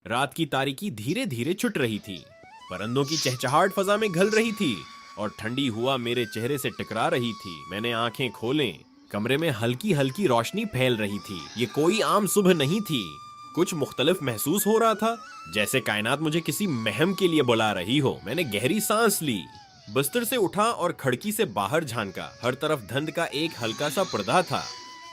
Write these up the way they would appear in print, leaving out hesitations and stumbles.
रात की तारीकी धीरे धीरे छुट रही थी। परिंदों की चहचहाहट फजा में घल रही थी और ठंडी हवा मेरे चेहरे से टकरा रही थी। मैंने आंखें खोलें। कमरे में हल्की हल्की रोशनी फैल रही थी। ये कोई आम सुबह नहीं थी। कुछ मुख्तलिफ महसूस हो रहा था, जैसे कायनात मुझे किसी महम के लिए बुला रही हो। मैंने गहरी सांस ली, बिस्तर से उठा और खिड़की से बाहर झांका। हर तरफ धुंध का एक हल्का सा पर्दा था,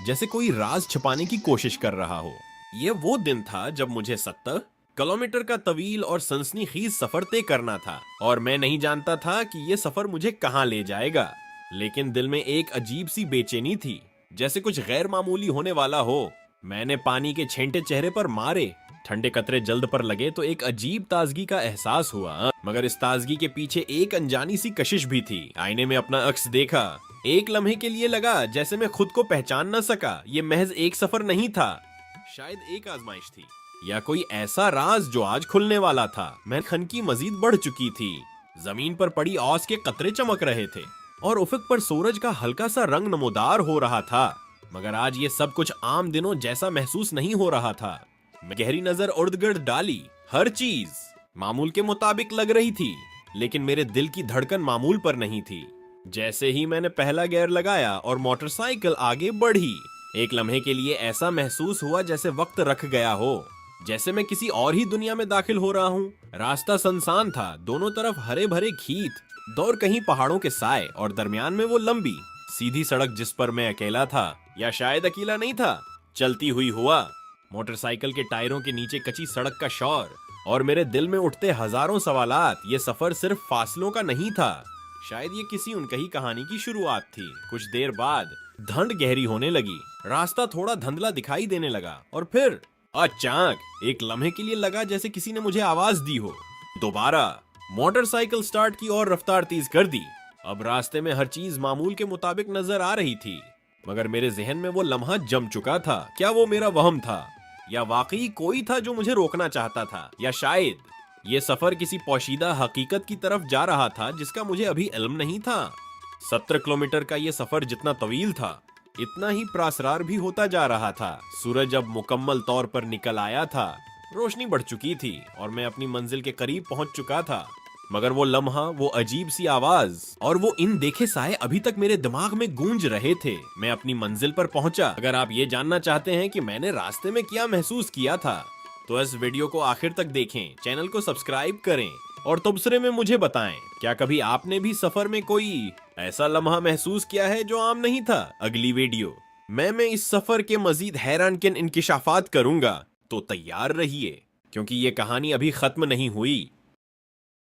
जैसे कोई राज छुपाने की कोशिश कर रहा हो। यह वो दिन था जब मुझे 70 किलोमीटर का तवील और सनसनीखेज सफर तय करना था, और मैं नहीं जानता था कि यह सफर मुझे कहां ले जाएगा। लेकिन दिल में एक अजीब सी बेचैनी थी, जैसे कुछ गैर मामूली होने वाला हो। मैंने पानी के छेंटे चेहरे पर मारे। ठंडे कतरे जल्द पर लगे तो एक अजीब ताजगी का एहसास हुआ, मगर इस ताजगी के पीछे एक अनजानी सी कशिश भी थी। आईने में अपना अक्स देखा। एक लम्हे के लिए लगा जैसे मैं खुद को पहचान न सका। ये महज एक सफर नहीं था, शायद एक आजमाइश थी, या कोई ऐसा राज जो आज खुलने वाला था। मैं खनकी मजीद बढ़ चुकी थी। जमीन पर पड़ी औस के कतरे चमक रहे थे और उफक पर सूरज का हल्का सा रंग नमोदार हो रहा था। मगर आज ये सब कुछ आम दिनों जैसा महसूस नहीं हो रहा था। मैं गहरी नजर इर्द गिर्द डाली। हर चीज मामूल के मुताबिक लग रही थी, लेकिन मेरे दिल की धड़कन मामूल पर नहीं थी। जैसे ही मैंने पहला गियर लगाया और मोटरसाइकिल आगे बढ़ी, एक लम्हे के लिए ऐसा महसूस हुआ जैसे वक्त रख गया हो, जैसे मैं किसी और ही दुनिया में दाखिल हो रहा हूँ। रास्ता सुनसान था, दोनों तरफ हरे भरे खेत, दौर कहीं पहाड़ों के साए, और दरमियान में वो लंबी सीधी सड़क जिस पर मैं अकेला था, या शायद अकेला नहीं था, चलती हुई हुआ। मोटरसाइकिल के टायरों के नीचे कच्ची सड़क का शोर और मेरे दिल में उठते हजारों सवालात। ये सफर सिर्फ फासलों का नहीं था, शायद ये किसी उनकही कहानी की शुरुआत थी। कुछ देर बाद धुंध गहरी होने लगी, रास्ता थोड़ा धुंधला दिखाई देने लगा, और फिर अचानक एक लम्हे के लिए लगा जैसे किसी ने मुझे आवाज दी हो। दोबारा मोटरसाइकिल स्टार्ट की और रफ्तार तेज कर दी। अब रास्ते में हर चीज मामूल के मुताबिक नजर आ रही थी, मगर मेरे जहन में वो लम्हा जम चुका था। क्या वो मेरा वहम था, या वाकई कोई था जो मुझे रोकना चाहता था, या शायद ये सफर किसी पोशीदा हकीकत की तरफ जा रहा था जिसका मुझे अभी इल्म नहीं था। 70 किलोमीटर का ये सफर जितना तवील था, इतना ही प्रासरार भी होता जा रहा था। सूरज अब मुकम्मल तौर पर निकल आया था, रोशनी बढ़ चुकी थी और मैं अपनी मंजिल के करीब पहुंच चुका था। मगर वो लम्हा, वो अजीब सी आवाज और वो इन देखे साए अभी तक मेरे दिमाग में गूंज रहे थे। मैं अपनी मंजिल पर पहुंचा। अगर आप ये जानना चाहते हैं कि मैंने रास्ते में क्या महसूस किया था, तो इस वीडियो को आखिर तक देखें, चैनल को सब्सक्राइब करें और तबसरे में मुझे बताएं, क्या कभी आपने भी सफर में कोई ऐसा लम्हा महसूस किया है जो आम नहीं था। अगली वीडियो मैं इस सफर के मजीद हैरानकुन इंकिशाफात करूंगा, तो तैयार रहिए, क्योंकि ये कहानी अभी खत्म नहीं हुई।